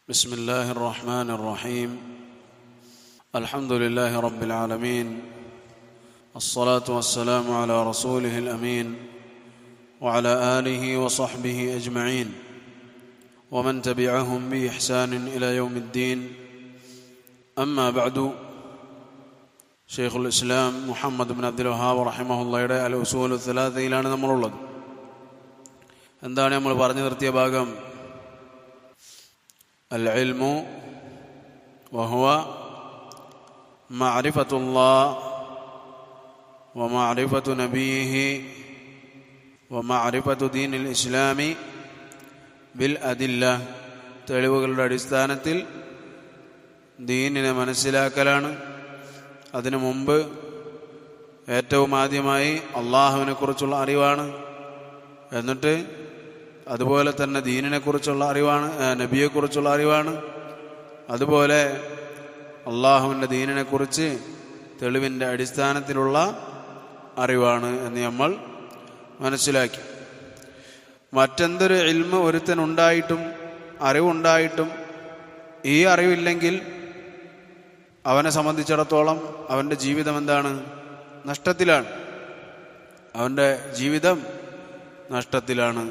بسم الله الرحمن الرحيم الحمد لله رب العالمين الصلاة والسلام على رسوله الأمين وعلى آله وصحبه أجمعين ومن تبعهم بإحسان إلى يوم الدين أما بعد شيخ الإسلام محمد بن عبد الوهاب رحمه الله الأصول الثلاثة إلى നമ്മളുള്ളത്. എന്താണ് നമ്മൾ പറഞ്ഞു നിർത്തിയ ഭാഗം? العلم وهو معرفة الله ومعرفة نبيه ومعرفة دين الإسلام بالأدلة. തെളിവുകളുടെ അടിസ്ഥാനത്തിൽ ദീനിനെ മനസ്സിലാക്കലാണ്. അതിനു മുമ്പ് ഏറ്റവും ആദ്യമായി അള്ളാഹുവിനെ കുറിച്ചുള്ള അറിവാണ്. എന്നിട്ട് അതുപോലെ തന്നെ ദീനിനെക്കുറിച്ചുള്ള അറിവാണ്, നബിയെക്കുറിച്ചുള്ള അറിവാണ്. അതുപോലെ അള്ളാഹുവിൻ്റെ ദീനിനെക്കുറിച്ച് തെളിവിൻ്റെ അടിസ്ഥാനത്തിലുള്ള അറിവാണ് എന്ന് നമ്മൾ മനസ്സിലാക്കി. മറ്റെന്തൊരു ഇൽമ് ഒരുത്തനുണ്ടായിട്ടും അറിവുണ്ടായിട്ടും ഈ അറിവില്ലെങ്കിൽ അവനെ സംബന്ധിച്ചിടത്തോളം അവൻ്റെ ജീവിതം എന്താണ്? നഷ്ടത്തിലാണ്. അവൻ്റെ ജീവിതം നഷ്ടത്തിലാണ്.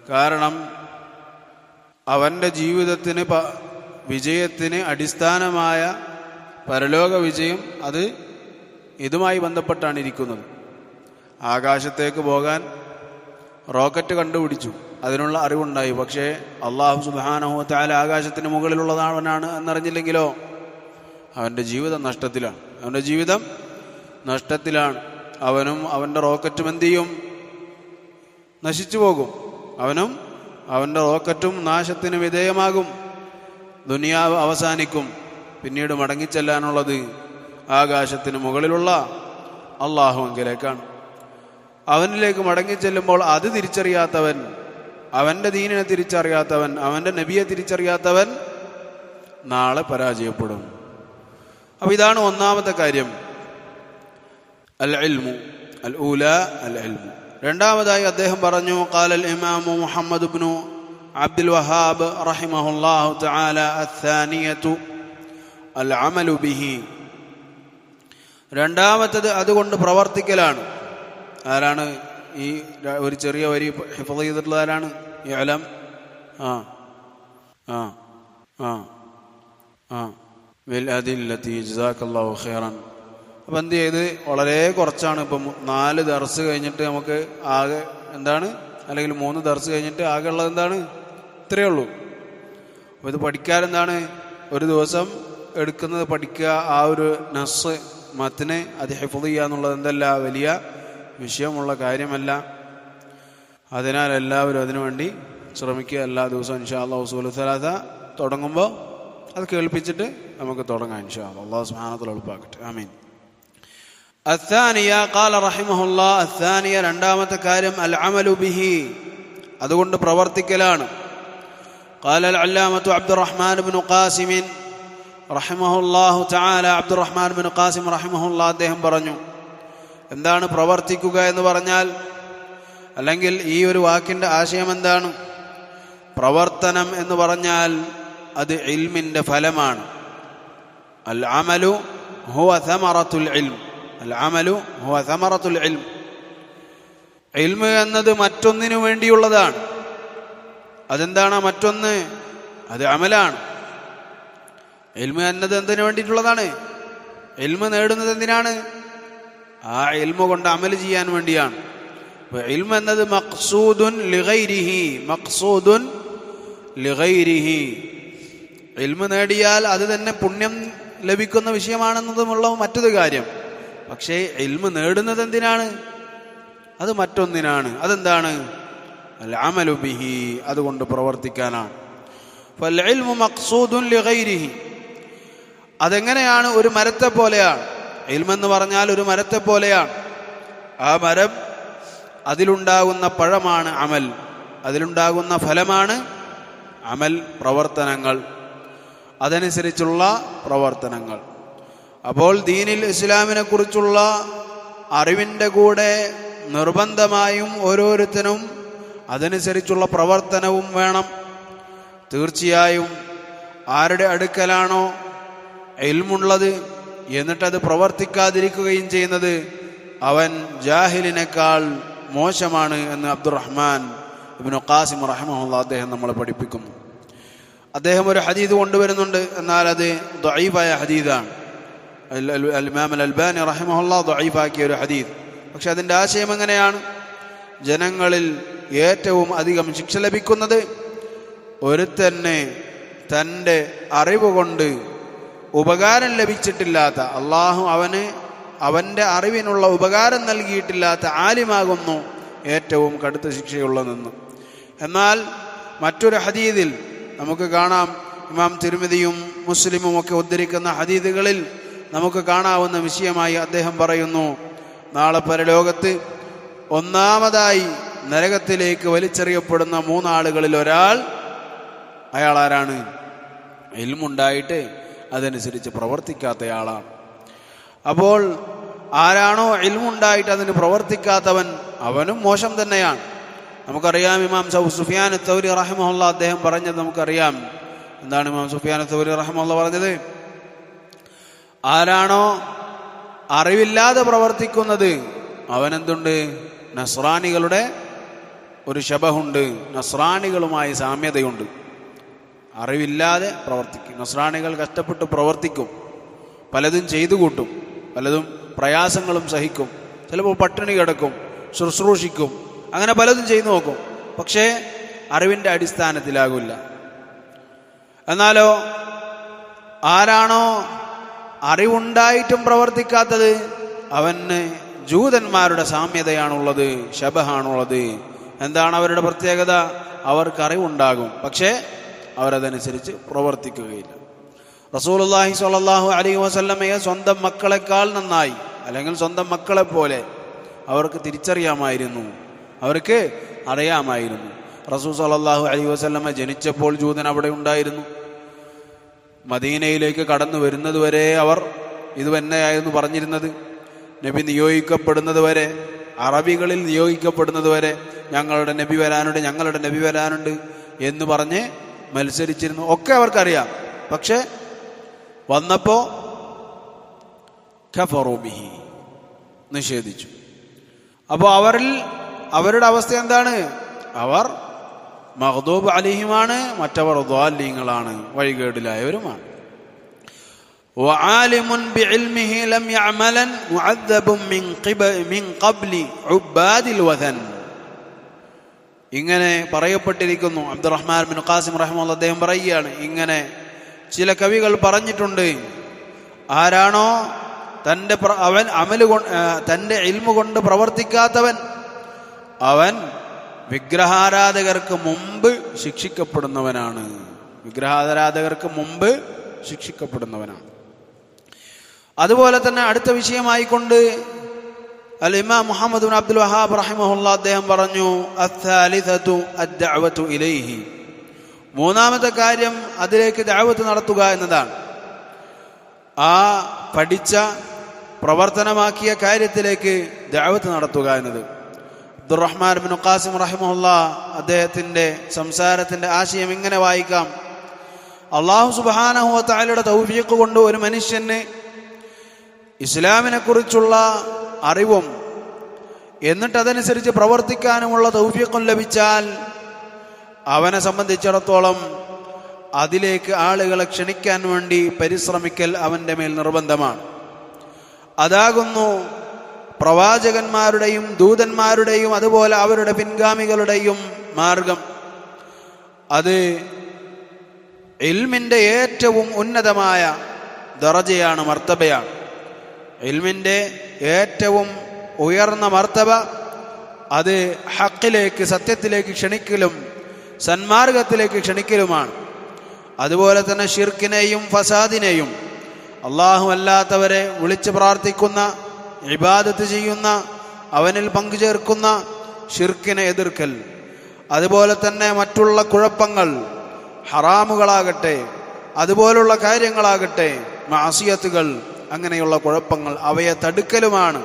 കാരണം അവൻ്റെ ജീവിതത്തിന് വിജയത്തിന് അടിസ്ഥാനമായ പരലോക വിജയം അത് ഇതുമായി ബന്ധപ്പെട്ടാണ് ഇരിക്കുന്നത്. ആകാശത്തേക്ക് പോകാൻ റോക്കറ്റ് കണ്ടുപിടിച്ചു, അതിനുള്ള അറിവുണ്ടായി. പക്ഷേ അല്ലാഹു സുബ്ഹാനഹു വ തആല ആകാശത്തിന് മുകളിലുള്ളതാണ് എന്നറിഞ്ഞില്ലെങ്കിലോ അവൻ്റെ ജീവിതം നഷ്ടത്തിലാണ്. അവൻ്റെ ജീവിതം നഷ്ടത്തിലാണ്. അവനും അവൻ്റെ റോക്കറ്റും എന്ത് ചെയ്യും? നശിച്ചു പോകും. അവനും അവൻ്റെ റോക്കറ്റും നാശത്തിന് വിധേയമാകും. ദുനിയാവ് അവസാനിക്കും. പിന്നീട് മടങ്ങിച്ചെല്ലാനുള്ളത് ആകാശത്തിന് മുകളിലുള്ള അള്ളാഹുവിലേക്കാണ്. അവനിലേക്ക് മടങ്ങിച്ചെല്ലുമ്പോൾ അത് തിരിച്ചറിയാത്തവൻ, അവൻ്റെ ദീനിനെ തിരിച്ചറിയാത്തവൻ, അവൻ്റെ നബിയെ തിരിച്ചറിയാത്തവൻ നാളെ പരാജയപ്പെടും. അപ്പം ഇതാണ് ഒന്നാമത്തെ കാര്യം, അൽ ഇൽമു അൽ ഊല അൽ ഇൽമു. രണ്ടാമതായി അദ്ദേഹം പറഞ്ഞു, ഖാലൽ ഇമാമു മുഹമ്മദ് ഇബ്നു അബ്ദുൽ വഹാബ് റഹിമഹുല്ലാഹു തആല അത്ഥാനിയതു അൽ അമലു ബിഹി. രണ്ടാമത്തേത് അതുകൊണ്ട് പ്രവർത്തിക്കലാണ്. ആരാണ് ഈ ഒരു ചെറിയ വരി ഹിഫ്ള് ചെയ്തിട്ടുള്ള? ആരാണ്? ഇഅലം ബിൽ അദില്ലതി ജസാക്കല്ലാഹു ഖൈറൻ. അപ്പം എന്ത് ചെയ്ത് വളരെ കുറച്ചാണ്. ഇപ്പം 4 ദർസ് കഴിഞ്ഞിട്ട് നമുക്ക് ആകെ എന്താണ്, അല്ലെങ്കിൽ 3 ദർസ് കഴിഞ്ഞിട്ട് ആകെ ഉള്ളത് എന്താണ്? ഇത്രയേ ഉള്ളൂ. അപ്പോൾ ഇത് പഠിക്കാൻ എന്താണ്, ഒരു ദിവസം എടുക്കുന്നത് പഠിക്കുക. ആ ഒരു നസ് മത്ന് അത് ഹിഫ്ള് ചെയ്യുക എന്നുള്ളത് എന്തല്ല, വലിയ വിഷയമുള്ള കാര്യമല്ല. അതിനാൽ എല്ലാവരും അതിനുവേണ്ടി ശ്രമിക്കുക. എല്ലാ ദിവസവും ഇൻഷാ അല്ലാഹ് ഉസൂൽ സലാസ തുടങ്ങുമ്പോൾ അത് കേൾപ്പിച്ചിട്ട് നമുക്ക് തുടങ്ങാം ഇൻഷാ അല്ലാഹ്. അല്ലാഹു സുബ്ഹാനഹു വ തആല എളുപ്പമാക്കട്ടെ. ആമീൻ. الثانية قال رحمه الله الثانية രണ്ടാമത്തെ കാര്യം അൽ അമലു ബിഹി, അതുകൊണ്ട് പ്രവർത്തിക്കലാണ്. قال العلامة عبد الرحمن بن قاسم رحمه الله تعالى عبد الرحمن بن قاسم رحمه الله അദ്ദേഹം പറഞ്ഞു, എന്താണ് പ്രവർത്തിക്കുക എന്ന് പറഞ്ഞാൽ, അല്ലെങ്കിൽ ഈ ഒരു വാക്കിൻ്റെ ആശയം എന്താണ്? പ്രവർത്തനം എന്ന് പറഞ്ഞാൽ അത് ഇൽമിൻ്റെ ഫലമാണ്. അൽ അമലു ഹുവ സമറത്തുൽ ഇൽം. അൽ-അമലു ഹുവ സമറത്തുൽ ഇൽം. ഇൽമ് എന്നത് മറ്റൊന്നിനു വേണ്ടിയുള്ളതാണ്. അതെന്താണ് മറ്റൊന്ന്? അത് അമലാണ്. ഇൽമ് എന്നത് എന്തിനു വേണ്ടിയിട്ടുള്ളതാണ്? ഇൽമ് നേടുന്നത് എന്തിനാണ്? ആ ഇൽമ് കൊണ്ട് അമൽ ചെയ്യാൻ വേണ്ടിയാണ്. ഇൽമ് എന്നത് മഖ്സൂദുൻ ലിഗൈരിഹി, മഖ്സൂദുൻ ലിഗൈരിഹി. ഇൽമ് നേടിയാൽ അത് തന്നെ പുണ്യം ലഭിക്കുന്ന വിഷയമാണെന്നതുമുള്ള മറ്റൊരു കാര്യം. പക്ഷേ ഇൽമ് നേടുന്നത് എന്തിനാണ്? അത് മറ്റൊന്നിനാണ്. അതെന്താണ്? അൽ അമലു ബിഹി, അതുകൊണ്ട് പ്രവർത്തിക്കാനാണ്. ഫൽ ഇൽമു മഖ്സൂദുൻ ലിഗൈരിഹി. അതെങ്ങനെയാണ്? ഒരു മരത്തെ പോലെയാണ്. ഇൽമെന്ന് പറഞ്ഞാൽ ഒരു മരത്തെ പോലെയാണ്. ആ മരം, അതിലുണ്ടാകുന്ന പഴമാണ് അമൽ, അതിലുണ്ടാകുന്ന ഫലമാണ് അമൽ, പ്രവർത്തനങ്ങൾ, അതനുസരിച്ചുള്ള പ്രവർത്തനങ്ങൾ. അപ്പോൾ ദീനിൽ ഇസ്ലാമിനെ കുറിച്ചുള്ള അറിവിൻ്റെ കൂടെ നിർബന്ധമായും ഓരോരുത്തരും അതനുസരിച്ചുള്ള പ്രവർത്തനവും വേണം. തീർച്ചയായും ആരുടെ അടുക്കലാണോ ഇൽമുള്ളത് എന്നിട്ടത് പ്രവർത്തിക്കാതിരിക്കുകയും ചെയ്യുന്നത് അവൻ ജാഹിലിനേക്കാൾ മോശമാണ് എന്ന് അബ്ദുറഹ്മാൻ ഇബ്നു ഖാസിം റഹിമഹുല്ലാഹ് അദ്ദേഹം നമ്മളെ പഠിപ്പിക്കുന്നു. അദ്ദേഹം ഒരു ഹദീസ് കൊണ്ടുവരുന്നുണ്ട്, എന്നാൽ അത് ദഈഫായ ഹദീസാണ്. ഇമാം അൽബാനി റഹിമഹുല്ലാഹ് ദഈഫാക്കിയ ഒരു ഹദീസ്. പക്ഷെ അതിൻ്റെ ആശയം എങ്ങനെയാണ്? ജനങ്ങളിൽ ഏറ്റവും അധികം ശിക്ഷ ലഭിക്കുന്നത് ഒരുത്തന്നെ തൻ്റെ അറിവ് കൊണ്ട് ഉപകാരം ലഭിച്ചിട്ടില്ലാത്ത, അള്ളാഹു അവൻ്റെ അറിവിനുള്ള ഉപകാരം നൽകിയിട്ടില്ലാത്ത ആലിമാകുന്നു ഏറ്റവും കടുത്ത ശിക്ഷയുള്ളതെന്ന്. എന്നാൽ മറ്റൊരു ഹദീദിൽ നമുക്ക് കാണാം, ഇമാം തിർമിദിയും മുസ്ലിമും ഒക്കെ ഉദ്ധരിക്കുന്ന ഹദീദുകളിൽ നമുക്ക് കാണാവുന്ന വിഷയമായി അദ്ദേഹം പറയുന്നു, നാളെ പരലോകത്ത് ഒന്നാമതായി നരകത്തിലേക്ക് വലിച്ചെറിയപ്പെടുന്ന 3 ആളുകളിൽ ഒരാൾ, അയാൾ ആരാണ്? ഇൽമുണ്ടായിട്ട് അതനുസരിച്ച് പ്രവർത്തിക്കാത്തയാളാണ്. അപ്പോൾ ആരാണോ ഇൽമുണ്ടായിട്ട് അതിന് പ്രവർത്തിക്കാത്തവൻ അവനും മോശം തന്നെയാണ്. നമുക്കറിയാം, ഇമാം സുഫിയാൻ തൗരി റഹിമഹുല്ലാഹ് അദ്ദേഹം പറഞ്ഞത് നമുക്കറിയാം. എന്താണ് ഇമാം സുഫിയാൻ തൗരി റഹിമഹുല്ലാഹ് പറഞ്ഞത്? ആരാണോ അറിവില്ലാതെ പ്രവർത്തിക്കുന്നത് അവനെന്തുണ്ട്? നസ്രാനികളുടെ ഒരു ശബഹുണ്ട്, നസ്രാനികളുമായി സാമ്യതയുണ്ട്. അറിവില്ലാതെ പ്രവർത്തിക്കും. നസ്രാനികൾ കഷ്ടപ്പെട്ട് പ്രവർത്തിക്കും, പലതും ചെയ്തു കൂട്ടും, പലതും പ്രയാസങ്ങളും സഹിക്കും, ചിലപ്പോൾ പട്ടിണി കിടക്കും, ശുശ്രൂഷിക്കും, അങ്ങനെ പലതും ചെയ്തു നോക്കും. പക്ഷേ അറിവിൻ്റെ അടിസ്ഥാനത്തിലാകില്ല. എന്നാലോ ആരാണോ അറിവുണ്ടായിട്ടും പ്രവർത്തിക്കാത്തത് അവന് ജൂതന്മാരുടെ സാമ്യതയാണുള്ളത്, ശബഹാണുള്ളത്. എന്താണ് അവരുടെ പ്രത്യേകത? അവർക്ക് അറിവുണ്ടാകും, പക്ഷേ അവരതനുസരിച്ച് പ്രവർത്തിക്കുകയില്ല. റസൂലുള്ളാഹി സ്വല്ലല്ലാഹു അലൈഹി വസല്ലമയെ സ്വന്തം മക്കളെക്കാൾ നന്നായി, അല്ലെങ്കിൽ സ്വന്തം മക്കളെ പോലെ അവർക്ക് തിരിച്ചറിയാമായിരുന്നു, അവർക്ക് അറിയാമായിരുന്നു. റസൂൽ സ്വല്ലല്ലാഹു അലൈഹി വസല്ലമ ജനിച്ചപ്പോൾ ജൂതൻ അവിടെ ഉണ്ടായിരുന്നു. മദീനയിലേക്ക് കടന്നു വരുന്നത് വരെ അവർ ഇത് തന്നെയായിരുന്നു പറഞ്ഞിരുന്നത്. നബി നിയോഗിക്കപ്പെടുന്നത് വരെ, അറബികളിൽ നിയോഗിക്കപ്പെടുന്നത് വരെ ഞങ്ങളുടെ നബി വരാനുണ്ട്, ഞങ്ങളുടെ നബി വരാനുണ്ട് എന്ന് പറഞ്ഞ് മത്സരിച്ചിരുന്നു. ഒക്കെ അവർക്കറിയാം. പക്ഷെ വന്നപ്പോ കഫറു ബിഹി, നിഷേധിച്ചു. അപ്പോൾ അവരുടെ അവസ്ഥ എന്താണ്? അവർ മഗ്ദൂബ് അലൈഹിമാണ്, മറ്റവർ ദ്വാലീങ്ങളാണ്, വഴികേടിലായവരുമാണ്. വആലിമുൻ ബിഇൽമിഹി ലം യഅമലൻ മുഅദ്ദബുൻ മിൻ ഖബ്ലി ഉബാദിൽ വഥൻ. ഇങ്ങനെ പറയപ്പെട്ടിരിക്കുന്നു. അബ്ദുറഹ്മാൻ ബിൻ ഖാസിം റഹിമഹുല്ലാഹ് അദ്ദേഹം പറയുകയാണ്, ഇങ്ങനെ ചില കവികൾ പറഞ്ഞിട്ടുണ്ട്, ആരാണോ തൻ്റെ ഇൽമു കൊണ്ട് പ്രവർത്തിക്കാത്തവൻ അവൻ വിഗ്രഹാരാധകർക്ക് മുമ്പ് ശിക്ഷിക്കപ്പെടുന്നവനാണ്. വിഗ്രഹാരാധകർക്ക് മുമ്പ് ശിക്ഷിക്കപ്പെടുന്നവനാണ്. അതുപോലെ തന്നെ അടുത്ത വിഷയമായിക്കൊണ്ട് അൽ ഇമാം മുഹമ്മദ് ബിൻ അബ്ദുൽ വഹാബ് റഹിമഹുല്ലാഹ് അദ്ദേഹം പറഞ്ഞു, അസ്സാലിസതു അദ്ദഅവതു ഇലൈഹി. 3ാമത്തെ കാര്യം അതിലേക്ക് ദഅവത്ത് നടത്തുക എന്നതാണ്. ആ പഠിച്ച പ്രവർത്തനമാക്കിയ കാര്യത്തിലേക്ക് ദഅവത്ത് നടത്തുക എന്നത്. അബ്ദുറഹ്മാൻ ബിൻ ഖാസിം റഹിമഹുല്ലാഹ് അദ്ദേഹത്തിൻ്റെ സംസാരത്തിൻ്റെ ആശയം ഇങ്ങനെ വായിക്കാം: അല്ലാഹു സുബ്ഹാനഹു വ തആലയുടെ തൗഫീഖ് കൊണ്ട് ഒരു മനുഷ്യന് ഇസ്ലാമിനെ കുറിച്ചുള്ള അറിവും എന്നിട്ടതനുസരിച്ച് പ്രവർത്തിക്കാനുമുള്ള തൗഫീഖും ലഭിച്ചാൽ അവനെ സംബന്ധിച്ചിടത്തോളം അതിലേക്ക് ആളുകളെ ക്ഷണിക്കാൻ വേണ്ടി പരിശ്രമിക്കൽ അവൻ്റെ മേൽ നിർബന്ധമാണ്. അതാകുന്നു പ്രവാചകന്മാരുടെയും ദൂതന്മാരുടെയും അതുപോലെ അവരുടെ പിൻഗാമികളുടെയും മാർഗം. അത് ഇൽമിൻ്റെ ഏറ്റവും ഉന്നതമായ ദറജയാണ്, മർത്തബയാണ്. ഇൽമിൻ്റെ ഏറ്റവും ഉയർന്ന മർത്തബ അത് ഹക്കിലേക്ക്, സത്യത്തിലേക്ക് ക്ഷണിക്കലും സന്മാർഗത്തിലേക്ക് ക്ഷണിക്കലുമാണ്. അതുപോലെ തന്നെ ഷിർക്കിനെയും ഫസാദിനെയും, അള്ളാഹു അല്ലാത്തവരെ വിളിച്ച് പ്രാർത്ഥിക്കുന്ന, ഇബാദത്ത് ചെയ്യുന്ന, അവനിൽ പങ്കുചേർക്കുന്ന ഷിർക്കിനെ എതിർക്കൽ, അതുപോലെ തന്നെ മറ്റുള്ള കുഴപ്പങ്ങൾ, ഹറാമുകളാകട്ടെ അതുപോലുള്ള കാര്യങ്ങളാകട്ടെ, മാസിയത്തുകൾ, അങ്ങനെയുള്ള കുഴപ്പങ്ങൾ, അവയെ തടുക്കലുമാണ്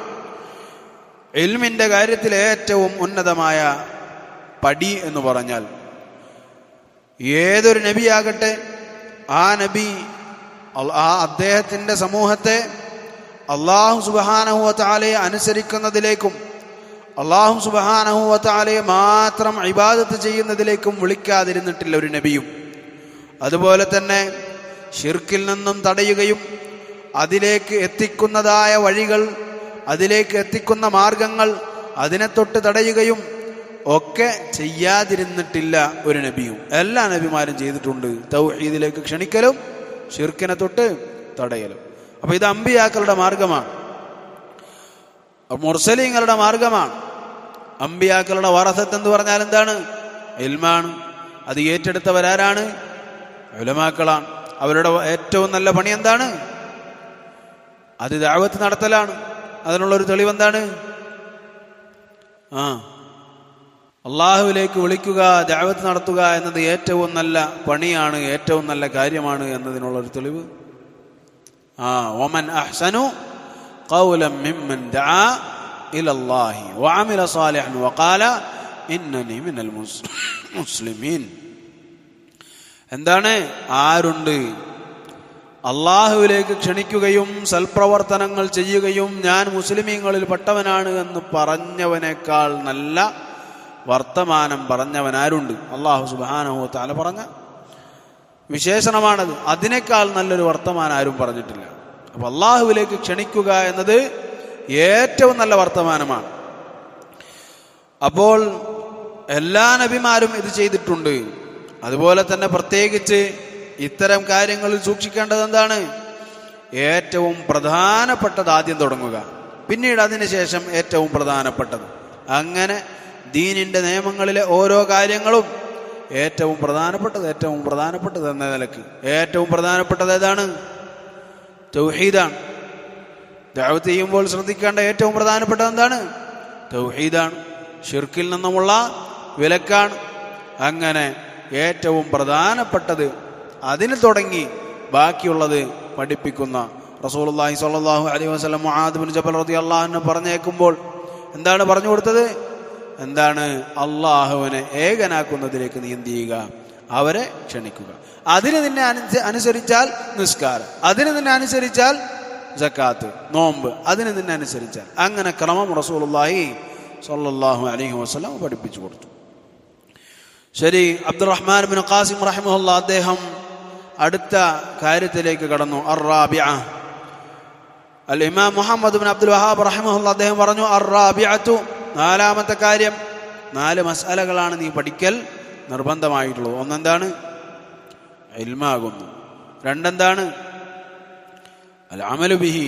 ഇൽമിൻ്റെ കാര്യത്തിൽ ഏറ്റവും ഉന്നതമായ പടി എന്ന് പറഞ്ഞാൽ. ഏതൊരു നബിയാകട്ടെ ആ നബി അദ്ദേഹത്തിൻ്റെ സമൂഹത്തെ അല്ലാഹു സുബ്ഹാനഹു വ തആലയെ അനുസരിക്കുന്നതിലേക്കും അല്ലാഹു സുബ്ഹാനഹു വ തആലയെ മാത്രം ഇബാദത്ത് ചെയ്യുന്നതിലേക്കും വിളിക്കാതിരുന്നിട്ടില്ല ഒരു നബിയും. അതുപോലെ തന്നെ ശിർക്കിൽ നിന്നും തടയുകയും അതിലേക്ക് എത്തിക്കുന്നതായ വഴികൾ, അതിലേക്ക് എത്തിക്കുന്ന മാർഗങ്ങൾ, അതിനെ തൊട്ട് തടയുകയും ഒക്കെ ചെയ്യാതിരുന്നിട്ടില്ല ഒരു നബിയും. എല്ലാ നബിമാരും ചെയ്തിട്ടുണ്ട്. തൗഹീദിലേക്ക് ക്ഷണിക്കലും ശിർക്കിനെ തൊട്ട് തടയലും. അപ്പൊ ഇത് അമ്പിയാക്കളുടെ മാർഗമാണ്, മുർസലീങ്ങളുടെ മാർഗമാണ്. അമ്പിയാക്കളുടെ വറസത്ത് എന്ന് പറഞ്ഞാൽ എന്താണ്? ഇൽമാണ്. അത് ഏറ്റെടുത്തവരാരാണ്? ഉലമാക്കളാണ്. അവരുടെ ഏറ്റവും നല്ല പണി എന്താണ്? അത് ദഅവത്ത് നടത്തലാണ്. അതിനുള്ളൊരു തെളിവെന്താണ്? അള്ളാഹുവിലേക്ക് വിളിക്കുക, ദഅവത്ത് നടത്തുക എന്നത് ഏറ്റവും നല്ല പണിയാണ്, ഏറ്റവും നല്ല കാര്യമാണ് എന്നതിനുള്ളൊരു തെളിവ് വമൻ അഹ്സനു ഖൗലൻ മിമ്മൻ ദഅ ഇലല്ലാഹി വഅമില സാലിഹൻ വഖാല ഇന്നനി മിനൽ മുസ്ലിമീൻ. എന്താണ്? ആരുണ്ട് അള്ളാഹുവിലേക്ക് ക്ഷണിക്കുകയും സൽപ്രവർത്തനങ്ങൾ ചെയ്യുകയും ഞാൻ മുസ്ലിമീങ്ങളിൽ പെട്ടവനാണ് എന്ന് പറഞ്ഞവനേക്കാൾ നല്ല വർത്തമാനം പറഞ്ഞവനാരുണ്ട്? അല്ലാഹു സുബ്ഹാനഹു വ തആല പറഞ്ഞ വിശേഷണമാണത്. അതിനേക്കാൾ നല്ലൊരു വർത്തമാനം ആരും പറഞ്ഞിട്ടില്ല. അപ്പൊ അള്ളാഹുവിലേക്ക് ക്ഷണിക്കുക എന്നത് ഏറ്റവും നല്ല വർത്തമാനമാണ്. അപ്പോൾ എല്ലാ നബിമാരും ഇത് ചെയ്തിട്ടുണ്ട്. അതുപോലെ തന്നെ പ്രത്യേകിച്ച് ഇത്തരം കാര്യങ്ങളിൽ സൂക്ഷിക്കേണ്ടത് എന്താണ്? ഏറ്റവും പ്രധാനപ്പെട്ടത് ആദ്യം തുടങ്ങുക, പിന്നീട് അതിനുശേഷം ഏറ്റവും പ്രധാനപ്പെട്ടത്. അങ്ങനെ ദീനിന്റെ നിയമങ്ങളിലെ ഓരോ കാര്യങ്ങളും ഏറ്റവും പ്രധാനപ്പെട്ടത് എന്ന നിലക്ക് ഏറ്റവും പ്രധാനപ്പെട്ടത് ഏതാണ്? തൗഹീദാണ്. ദഅവത്ത് ചെയ്യുമ്പോൾ ശ്രദ്ധിക്കേണ്ട ഏറ്റവും പ്രധാനപ്പെട്ടത് എന്താണ്? തൗഹീദാണ്. ശിർക്കിൽ നിന്നുമുള്ള വിലക്കാണ്. അങ്ങനെ ഏറ്റവും പ്രധാനപ്പെട്ടത് അതിന് തുടങ്ങി ബാക്കിയുള്ളത് പഠിപ്പിക്കുന്ന റസൂലുള്ളാഹി സ്വല്ലല്ലാഹു അലൈഹി വസല്ലം മുആദ് ബിൻ ജബൽ റളിയല്ലാഹു അൻഹു പറഞ്ഞേക്കുമ്പോൾ എന്താണ് പറഞ്ഞു കൊടുത്തത്? എന്താണ്? അള്ളാഹുവിനെ ഏകനാക്കുന്നതിലേക്ക് നീ എന്ത് ചെയ്യുക? അവരെ ക്ഷണിക്കുക. അതിന് നിന്നെ അനുസരിച്ചാൽ നിസ്കാരം, അതിന് നിന്നെ അനുസരിച്ചാൽ സക്കാത്ത്, നോമ്പ്, അതിന് നിന്നെ അനുസരിച്ചാൽ. അങ്ങനെ ക്രമം റസൂലുള്ളാഹി സ്വല്ലല്ലാഹു അലൈഹി വസല്ലം പഠിപ്പിച്ചു കൊടുത്തു. ശരി, അബ്ദുറഹ്മാൻ ബിൻ ഖാസിം റഹിമഹുല്ലാഹ് അദ്ദേഹം അടുത്ത കാര്യത്തിലേക്ക് കടന്നു. അർ-റാബിഅ. അൽ ഇമാം മുഹമ്മദ് ബിൻ അബ്ദുൽ വഹാബ് റഹിമഹുല്ലാഹ് അദ്ദേഹം പറഞ്ഞു, അർ-റാബിഅതു, നാലാമത്തെ കാര്യം. 4 മസ്അലകളാണ് നീ പഠിക്കൽ നിർബന്ധമായിട്ടുള്ളത്. ഒന്നെന്താണ്? ഇൽമാകുന്നു. രണ്ടെന്താണ്? അൽ അമലു ബിഹി,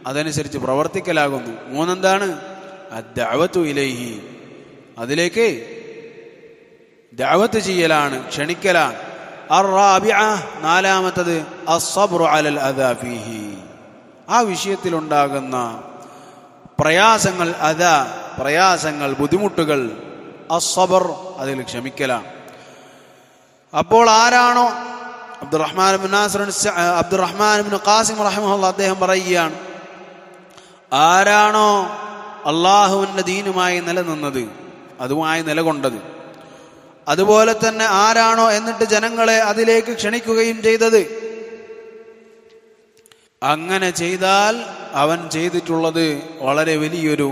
അതനുസരിച്ച് പ്രവർത്തിക്കലാകുന്നു. മൂന്നെന്താണ്? അദ്ദഅവതു ഇലൈഹി, അതിലേക്ക് ദഅവത്ത് ചെയ്യലാണ്, ക്ഷണിക്കലാണ്. അർ-റാബിഅ, നാലാമത്തത് അസ്സബ്റു അലൽ അദാ ഫീഹി, ആ വിഷയത്തിലുണ്ടാകുന്ന പ്രയാസങ്ങൾ, പ്രയാസങ്ങൾ, ബുദ്ധിമുട്ടുകൾ, അസ്സബർ, അതിൽ ക്ഷമിക്കലാണ്. അപ്പോൾ ആരാണോ അബ്ദുറഹ്മാൻ ബിൻ ഖാസിം റഹിമഹുല്ലാഹ് അദ്ദേഹം പറയുകയാണ്, ആരാണോ അള്ളാഹുവിൻ്റെ ദീനുമായി നിലനിന്നത്, അതുമായി നിലകൊണ്ടത്, അതുപോലെ തന്നെ ആരാണോ എന്നിട്ട് ജനങ്ങളെ അതിലേക്ക് ക്ഷണിക്കുകയും ചെയ്തത്, അങ്ങനെ ചെയ്താൽ അവൻ ചെയ്തിട്ടുള്ളത് വളരെ വലിയൊരു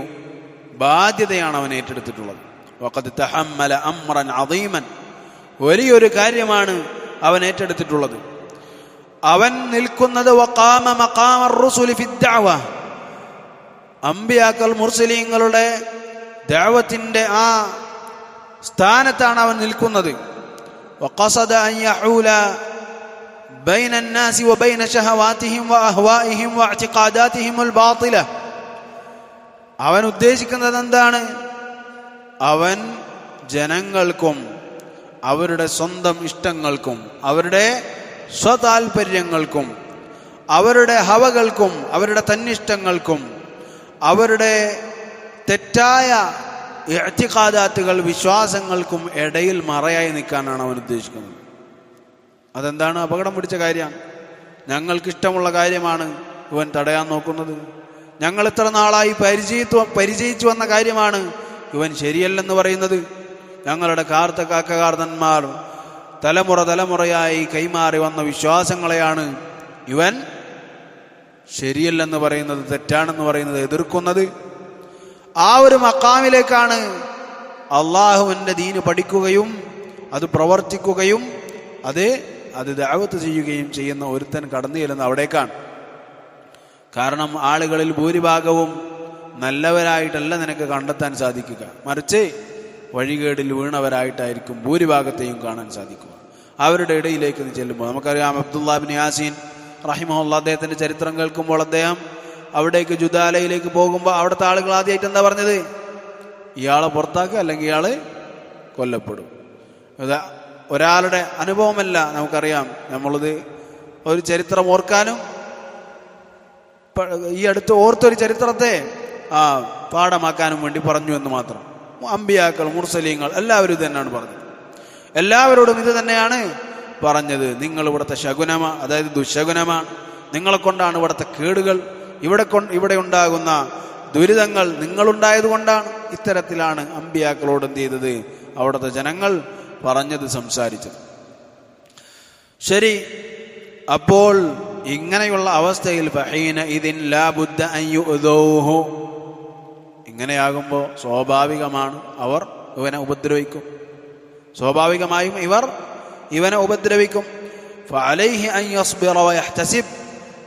ബാധ്യതയാണ് അവൻ ഏറ്റെടുത്തിട്ടുള്ളത്. വഖദ് തഹമ്മല അംറൻ അദീമൻ, വലിയൊരു കാര്യമാണ് അവൻ ഏറ്റെടുത്തിട്ടുള്ളത്. അവൻ നിൽക്കുന്നത് വഖാമ മഖാമ അർ-റുസുലി ഫിദ്ദഅവ, അംബിയാക്കൾ മുർസലീങ്ങളുടെ ദഅവത്തിന്റെ ആ സ്ഥാനത്താണ് അവൻ നിൽക്കുന്നത്. വഖസദ അൻ യഹൂല ബൈന الناس وبين شهواتهم واهوائهم واعتقاداتهم الباطله, അവൻ ഉദ്ദേശിക്കുന്നത് എന്താണ്? അവൻ ജനങ്ങൾക്കും അവരുടെ സ്വന്തം ഇഷ്ടങ്ങൾക്കും അവരുടെ സ്വതാൽപര്യങ്ങൾക്കും അവരുടെ ഹവകൾക്കും അവരുടെ തന്നിഷ്ടങ്ങൾക്കും അവരുടെ തെറ്റായ ഇഅ്തിഖാദാത്തുകൾ, വിശ്വാസങ്ങൾക്കും ഇടയിൽ മറയായി നിൽക്കാനാണ് അവൻ ഉദ്ദേശിക്കുന്നത്. അതെന്താണ്? അപകടം പിടിച്ച കാര്യമാണ്. ഞങ്ങൾക്കിഷ്ടമുള്ള കാര്യമാണ് ഇവൻ തടയാൻ നോക്കുന്നത്. ഞങ്ങൾ ഇത്ര നാളായി പരിചയിച്ചു വന്ന കാര്യമാണ് ഇവൻ ശരിയല്ലെന്ന് പറയുന്നത്. ഞങ്ങളുടെ കാർത്തകാക്കകാർത്തന്മാർ തലമുറയായി കൈമാറി വന്ന വിശ്വാസങ്ങളെയാണ് ഇവൻ ശരിയല്ലെന്ന് പറയുന്നത്, തെറ്റാണെന്ന് പറയുന്നത്, എതിർക്കുന്നത്. ആ ഒരു മഖാമിലേക്കാണ് അള്ളാഹുവിൻ്റെ ദീന് പഠിക്കുകയും അത് പ്രവർത്തിക്കുകയും അത് ദഅവത്ത് ചെയ്യുകയും ചെയ്യുന്ന ഒരുത്തൻ കടന്നു ചെല്ലുന്ന അവിടേക്കാണ്. കാരണം ആളുകളിൽ ഭൂരിഭാഗവും നല്ലവരായിട്ടല്ല നിനക്ക് കണ്ടെത്താൻ സാധിക്കുക, മറിച്ച് വഴികേടിൽ വീണവരായിട്ടായിരിക്കും ഭൂരിഭാഗത്തെയും കാണാൻ സാധിക്കുക. അവരുടെ ഇടയിലേക്ക് നീ ചെല്ലുമ്പോൾ നമുക്കറിയാം, അബ്ദുല്ലാഹ് ഇബ്നു യാസീൻ റഹിമഹുല്ലാഹ് അദ്ദേഹത്തിൻ്റെ ചരിത്രം കേൾക്കുമ്പോൾ അദ്ദേഹം അവിടേക്ക് ജുദാലയിലേക്ക് പോകുമ്പോൾ അവിടുത്തെ ആളുകൾ ആദ്യമായിട്ട് എന്താ പറഞ്ഞത്? ഇയാളെ പുറത്താക്കുക, അല്ലെങ്കിൽ ഇയാൾ കൊല്ലപ്പെടും. ഒരാളുടെ അനുഭവമല്ല, നമുക്കറിയാം. നമ്മളത് ഒരു ചരിത്രം ഓർക്കാനും ഈ അടുത്ത് ഓർത്തൊരു ചരിത്രത്തെ പാഠമാക്കാനും വേണ്ടി പറഞ്ഞു എന്ന് മാത്രം. അമ്പിയാക്കൾ, മുർസലീങ്ങൾ എല്ലാവരും ഇത് തന്നെയാണ് പറഞ്ഞത്. എല്ലാവരോടും ഇത് തന്നെയാണ് പറഞ്ഞത്. നിങ്ങൾ ഇവിടുത്തെ ശകുനമാണ്, അതായത് ദുശകുനമാണ്. നിങ്ങളെ കൊണ്ടാണ് ഇവിടുത്തെ കേടുകൾ, ഇവിടെ ഉണ്ടാകുന്ന ദുരിതങ്ങൾ നിങ്ങളുണ്ടായത് കൊണ്ടാണ്. ഇത്തരത്തിലാണ് അമ്പിയാക്കളോട് എന്ത് ചെയ്തത്? അവിടുത്തെ ജനങ്ങൾ പറഞ്ഞത്, സംസാരിച്ചത്. ശരി, അപ്പോൾ ഇങ്ങനെയുള്ള അവസ്ഥയിൽ ഇങ്ങനെയാകുമ്പോൾ സ്വാഭാവികമാണ് അവർ ഇവനെ ഉപദ്രവിക്കും. സ്വാഭാവികമായും ഇവനെ ഉപദ്രവിക്കും.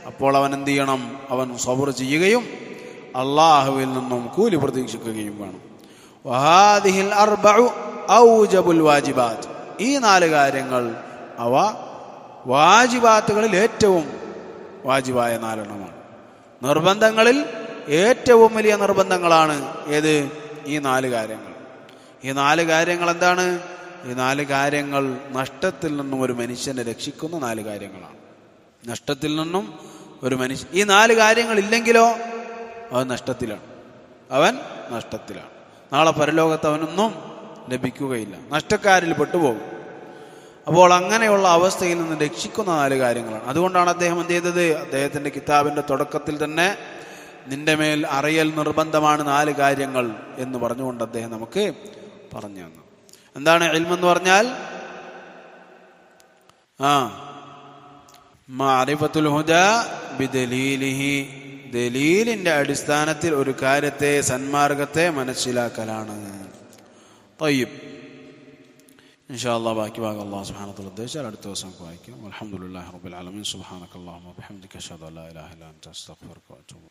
അപ്പോൾ അവൻ എന്ത് ചെയ്യണം? അവൻ സബർ ചെയ്യുകയും അള്ളാഹുവിൽ നിന്നും കൂലി പ്രതീക്ഷിക്കുകയും വേണം. ഈ 4 കാര്യങ്ങൾ അവ വാജിബാത്തുകളിൽ ഏറ്റവും വാജിബായ 4 എണ്ണമാണ്. നിർബന്ധങ്ങളിൽ ഏറ്റവും വലിയ നിർബന്ധങ്ങളാണ് ഏത്? ഈ 4 കാര്യങ്ങൾ. ഈ 4 കാര്യങ്ങൾ എന്താണ്? ഈ 4 കാര്യങ്ങൾ നഷ്ടത്തിൽ നിന്നും ഒരു മനുഷ്യനെ രക്ഷിക്കുന്ന 4 കാര്യങ്ങളാണ്. നഷ്ടത്തിൽ നിന്നും ഒരു മനുഷ്യൻ, ഈ 4 കാര്യങ്ങൾ ഇല്ലെങ്കിലോ അവൻ നഷ്ടത്തിലാണ്. നാളെ പരലോകത്ത് അവനൊന്നും ലഭിക്കുകയില്ല, നഷ്ടക്കാരിൽ പെട്ടുപോകും. അപ്പോൾ അങ്ങനെയുള്ള അവസ്ഥയിൽ നിന്ന് രക്ഷിക്കുന്ന 4 കാര്യങ്ങളാണ്. അതുകൊണ്ടാണ് അദ്ദേഹം എന്ത് ചെയ്തത്? അദ്ദേഹത്തിൻ്റെ കിതാബിൻ്റെ തുടക്കത്തിൽ തന്നെ നിന്റെ മേൽ അറിയൽ നിർബന്ധമാണ് 4 കാര്യങ്ങൾ എന്ന് പറഞ്ഞുകൊണ്ട് അദ്ദേഹം നമുക്ക് പറഞ്ഞു തന്നു. എന്താണ് ഇൽമെന്ന് പറഞ്ഞാൽ? മഅരിഫത്തുൽ ഹുദാ ബിദലീലിഹി, ദലീലിന്റെ അടിസ്ഥാനത്തിൽ ഒരു കാര്യത്തെ, സന്മാർഗത്തെ മനസ്സിലാക്കലാണ്. തയ്യിബ്, ഇൻഷാ അല്ലാഹ് ബാക്കി ഭാഗം അല്ലാഹു സുബ്ഹാനഹു വ തആല ഉദ്ദേശിച്ചാൽ അടുത്ത ദിവസം വായിക്കാം. അൽഹംദുലില്ലാഹി റബ്ബിൽ ആലമീൻ. സുബ്ഹാനകല്ലാഹുമ്മ വബിഹംദിക അഷ്ഹദു അല്ലാ ഇലാഹ ഇല്ലാ അൻത അസ്തഗ്ഫിറുക വ അത്തൂബു